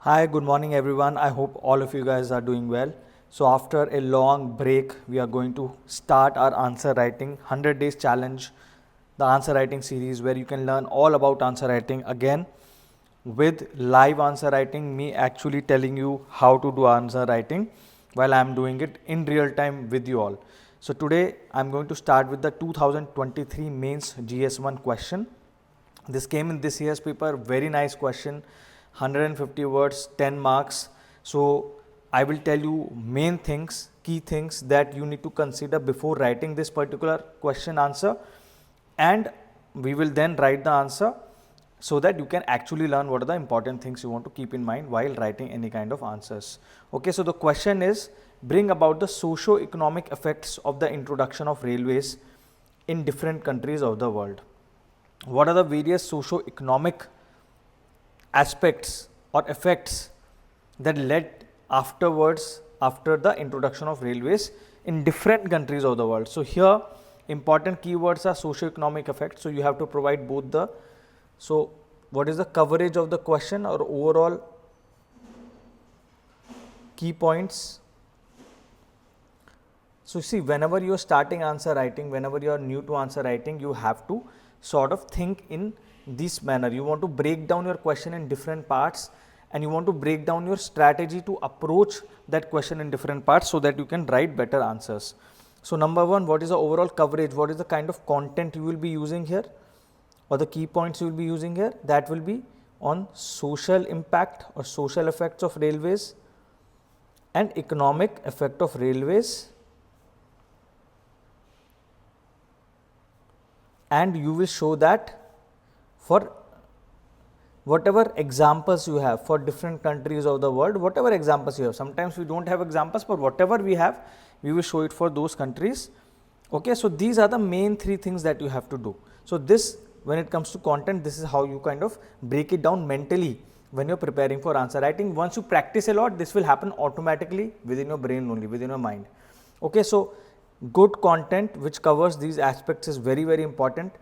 Hi, good morning everyone. I hope all of you guys are doing well. So after a long break, we are going to start our answer writing 100 days challenge, the answer writing series where you can learn all about answer writing again with live answer writing, me actually telling you how to do answer writing while I'm doing it in real time with you all. So today I'm going to start with the 2023 mains GS1 question. This came in this year's paper, very nice question, 150 words, 10 marks. So I will tell you main things, key things that you need to consider before writing this particular question answer, and we will then write the answer so that you can actually learn what are the important things you want to keep in mind while writing any kind of answers. Okay, so the question is, bring about the socio-economic effects of the introduction of railways in different countries of the world. What are the various socio-economic aspects or effects that led afterwards after the introduction of railways in different countries of the world? So here important keywords are socio-economic effects. So you have to provide both the, so what is the coverage of the question or overall key points? So see, whenever you are starting answer writing, whenever you are new to answer writing, you have to sort of think in this manner. You want to break down your question in different parts and you want to break down your strategy to approach that question in different parts so that you can write better answers. So number one, what is the overall coverage? What is the kind of content you will be using here, or the key points you will be using here? That will be on social impact or social effects of railways and economic effect of railways, and you will show that for whatever examples you have for different countries of the world, whatever examples you have. Sometimes we don't have examples, but whatever we have, we will show it for those countries. Okay, so these are the main three things that you have to do. So this, when it comes to content, this is how you kind of break it down mentally when you're preparing for answer writing. Once you practice a lot, this will happen automatically within your brain only, within your mind. Okay, so good content which covers these aspects is very, very important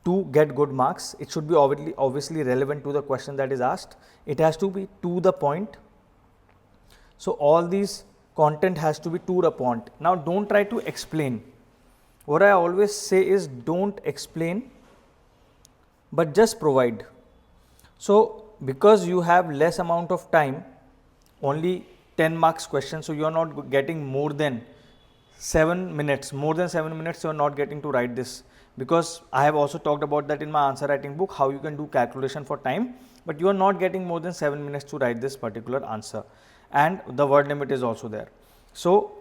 to get good marks. It should be obviously relevant to the question that is asked. It has to be to the point. So all these content has to be to the point. Now don't try to explain. What I always say is, don't explain, but just provide. So because you have less amount of time, only 10 marks question, so you are not getting more than 7 minutes. More than 7 minutes you are not getting to write this, because I have also talked about that in my answer writing book, how you can do calculation for time, but you are not getting more than 7 minutes to write this particular answer, and the word limit is also there. So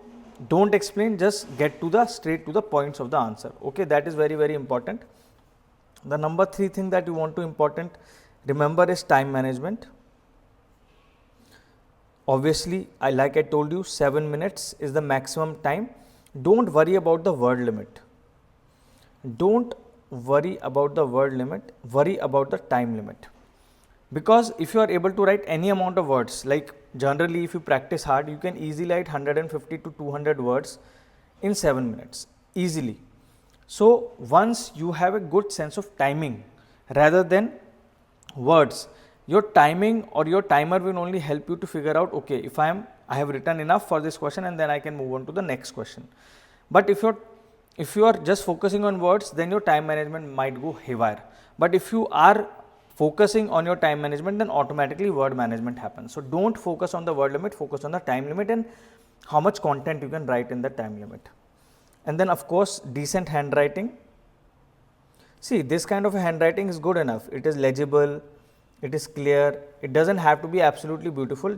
don't explain, just get to the straight to the points of the answer. Okay, that is very, very important. The number 3 thing that you want to important remember is time management. Obviously, like I told you, 7 minutes is the maximum time. Don't worry about the word limit. Don't worry about the word limit, worry about the time limit. Because if you are able to write any amount of words, like generally if you practice hard, you can easily write 150 to 200 words in 7 minutes, easily. So once you have a good sense of timing rather than words, your timing or your timer will only help you to figure out, okay, if I have written enough for this question, and then I can move on to the next question. But if you are just focusing on words, then your time management might go haywire. But if you are focusing on your time management, then automatically word management happens. So don't focus on the word limit, focus on the time limit and how much content you can write in the time limit. And then of course, decent handwriting. See, this kind of a handwriting is good enough. It is legible, it is clear, it doesn't have to be absolutely beautiful.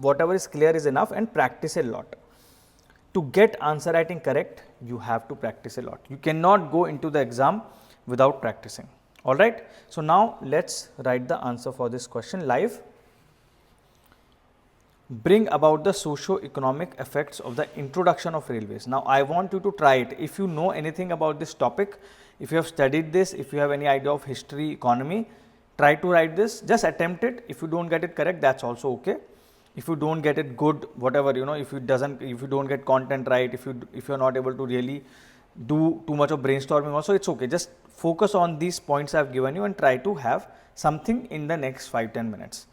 Whatever is clear is enough, and practice a lot. To get answer writing correct, you have to practice a lot. You cannot go into the exam without practicing. Alright, so now let's write the answer for this question live. Bring about the socio-economic effects of the introduction of railways. Now I want you to try it. If you know anything about this topic, if you have studied this, if you have any idea of history, economy, try to write this, just attempt it. If you don't get it correct, that's also okay. If you don't get it good, whatever, if you don't get content right, if you're not able to really do too much of brainstorming also, it's okay. Just focus on these points I've given you and try to have something in the next 5-10 minutes.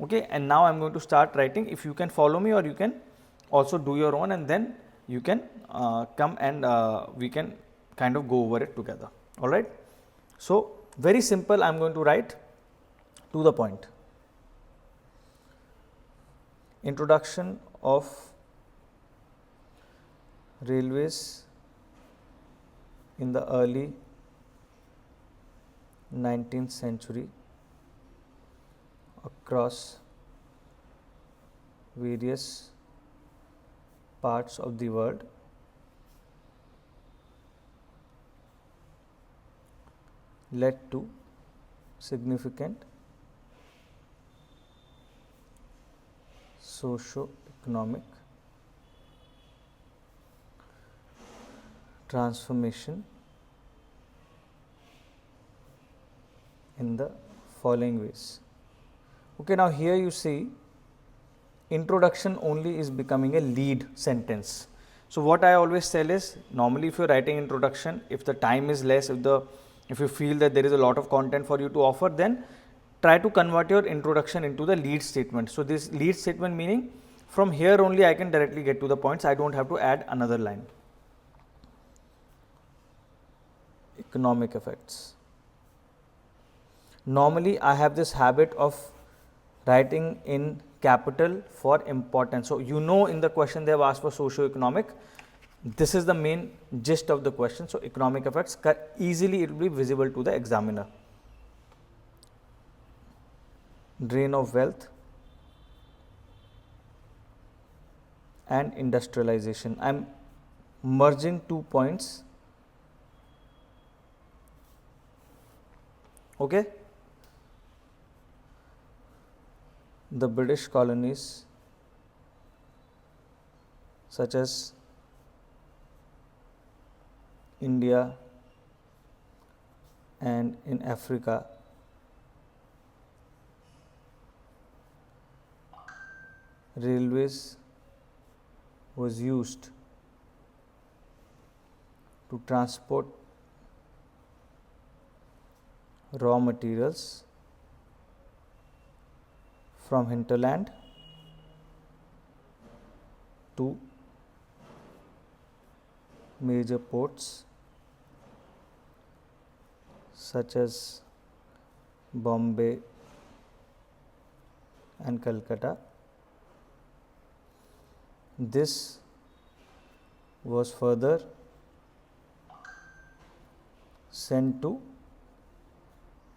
Okay, and now I am going to start writing. If you can follow me, or you can also do your own, and then you can come and we can kind of go over it together. All right. So, very simple, I am going to write to the point. Introduction of railways in the early 19th century across various parts of the world led to significant socio-economic transformation in the following ways. Okay, now here you see introduction only is becoming a lead sentence. So what I always tell is, normally if you are writing introduction, if the time is less, if you feel that there is a lot of content for you to offer, then try to convert your introduction into the lead statement. So this lead statement meaning from here only I can directly get to the points, I don't have to add another line. Economic effects. Normally I have this habit of writing in capital for importance. So you know, in the question they have asked for socio-economic. This is the main gist of the question. So economic effects, easily it will be visible to the examiner. Drain of wealth and industrialization. I am merging 2 points. Okay. The British colonies such as India and in Africa railways was used to transport raw materials from hinterland to major ports such as Bombay and Calcutta. This was further sent to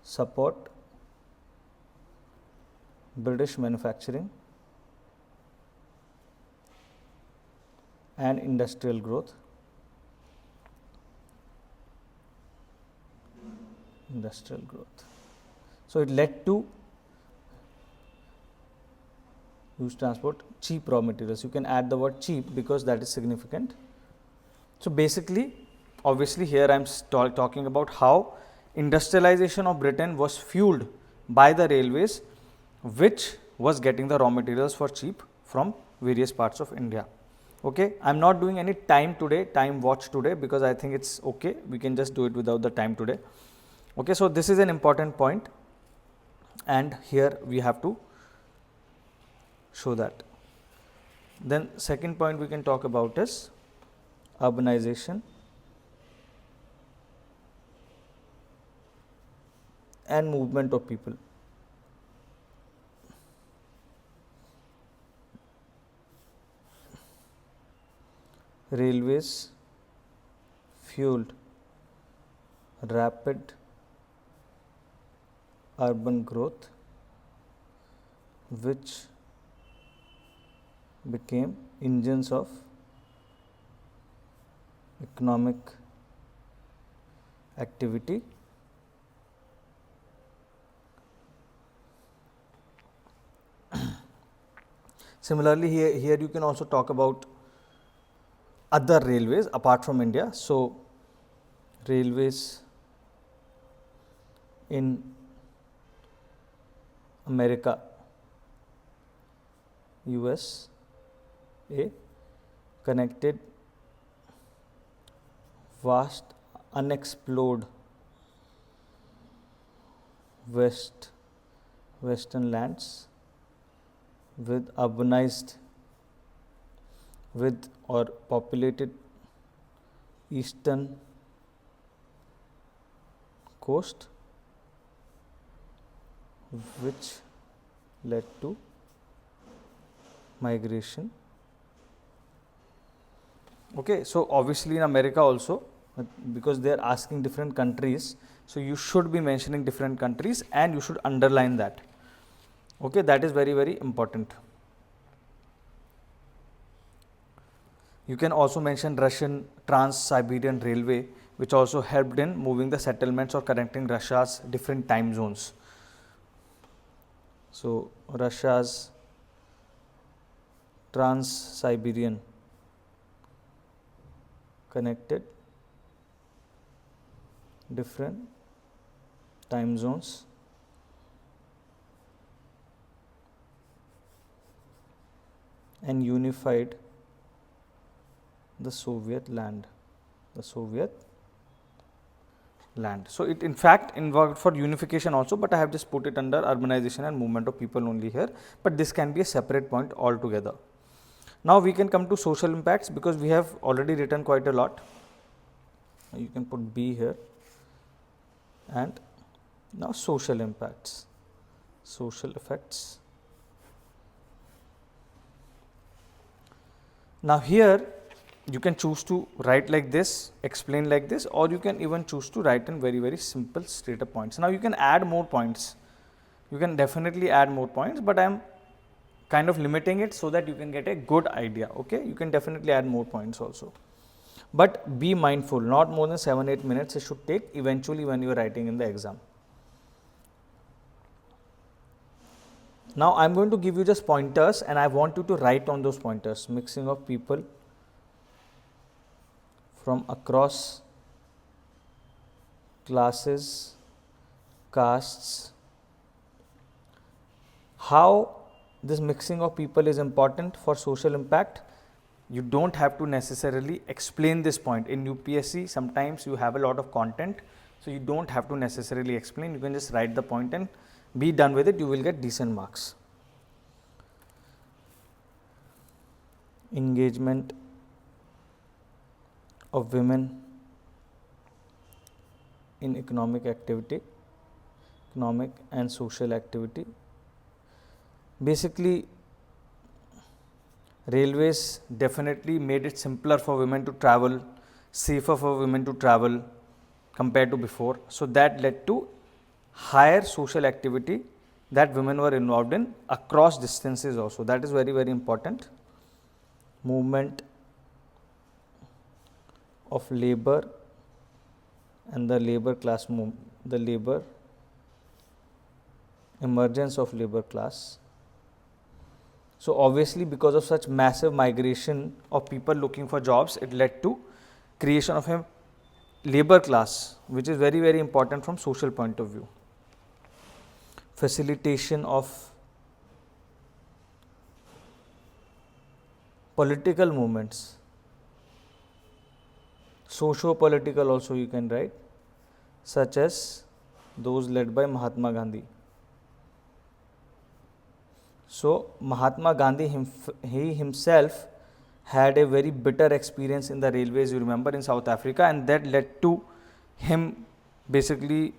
support British manufacturing and industrial growth. So it led to use transport cheap raw materials. You can add the word cheap because that is significant. So basically, obviously here I am talking about how industrialization of Britain was fueled by the railways, which was getting the raw materials for cheap from various parts of India. Okay, I am not doing any time watch today, because I think it's okay, we can just do it without the time today. Okay, so this is an important point, and here we have to show that. Then second point we can talk about is urbanization and movement of people. Railways fueled rapid urban growth, which became engines of economic activity. Similarly, here you can also talk about other railways apart from India. So railways in America, USA connected vast unexplored western lands with urbanized with or populated eastern coast, which led to migration. Okay, so obviously in America also, because they are asking different countries, so you should be mentioning different countries and you should underline that. Okay, that is very, very important. You can also mention Russian Trans-Siberian Railway, which also helped in moving the settlements or connecting Russia's different time zones. So, Russia's Trans-Siberian connected different time zones and unified the Soviet land. So, it in fact involved for unification also, but I have just put it under urbanization and movement of people only here, but this can be a separate point altogether. Now, we can come to social impacts, because we have already written quite a lot. You can put B here, and now social impacts, social effects. Now, here you can choose to write like this, explain like this, or you can even choose to write in very, very simple straight up points. Now, you can add more points. You can definitely add more points, but I am kind of limiting it so that you can get a good idea. Okay, you can definitely add more points also, but be mindful, not more than 7-8 minutes it should take eventually when you are writing in the exam. Now, I am going to give you just pointers and I want you to write on those pointers. Mixing of people from across classes, castes. How this mixing of people is important for social impact? You don't have to necessarily explain this point. In UPSC, sometimes you have a lot of content, so you don't have to necessarily explain. You can just write the point and be done with it. You will get decent marks. Engagement of women in economic activity, economic and social activity. Basically, railways definitely made it simpler for women to travel, safer for women to travel compared to before. So, that led to higher social activity that women were involved in across distances also. That is very, very important. Movement of labor and the labor class, emergence of labor class. So, obviously, because of such massive migration of people looking for jobs, it led to creation of a labor class, which is very, very important from social point of view. Facilitation of political movements, socio-political also you can write, such as those led by Mahatma Gandhi. So, Mahatma Gandhi he himself had a very bitter experience in the railways, you remember, in South Africa, and that led to him basically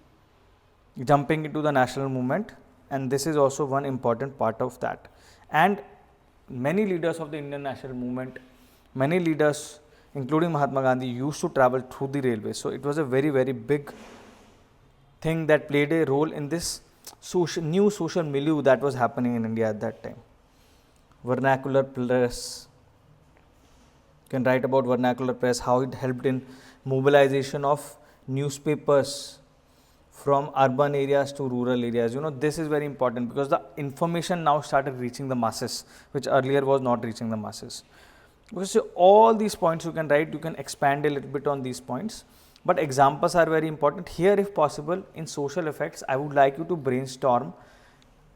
jumping into the national movement, and this is also one important part of that. And many leaders of the Indian national movement, many leaders including Mahatma Gandhi, used to travel through the railways. So, it was a very, very big thing that played a role in this new social milieu that was happening in India at that time. Vernacular press, you can write about vernacular press, how it helped in mobilization of newspapers from urban areas to rural areas. You know, this is very important because the information now started reaching the masses, which earlier was not reaching the masses. So, all these points you can write, you can expand a little bit on these points, but examples are very important. Here, if possible, in social effects, I would like you to brainstorm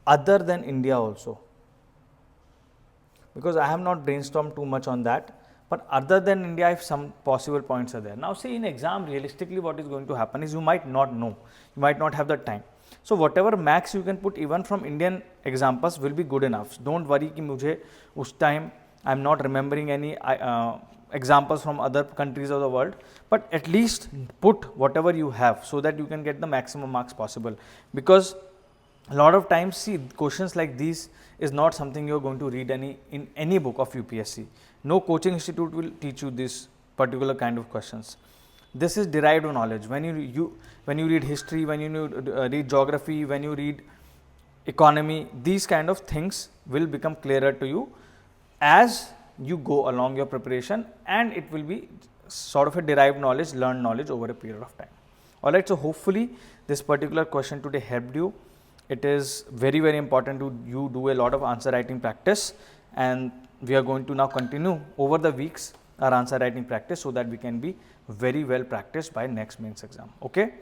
other than India also, because I have not brainstormed too much on that, but other than India, if some possible points are there. Now, see, in exam, realistically what is going to happen is you might not know, you might not have the time. So whatever max you can put even from Indian examples will be good enough. Don't worry कि मुझे उस time I'm not remembering any examples from other countries of the world, but at least put whatever you have so that you can get the maximum marks possible. Because a lot of times, see, questions like these is not something you are going to read in any book of UPSC. No coaching institute will teach you this particular kind of questions. This is derived knowledge. When you read history, when you read geography, when you read economy, these kind of things will become clearer to you as you go along your preparation, and it will be sort of a derived knowledge, learned knowledge over a period of time. Alright, so hopefully this particular question today helped you. It is very, very important to you do a lot of answer writing practice, and we are going to now continue over the weeks our answer writing practice so that we can be very well practiced by next mains exam. Okay,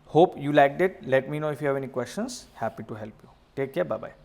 hope you liked it. Let me know if you have any questions. Happy to help you. Take care. Bye bye.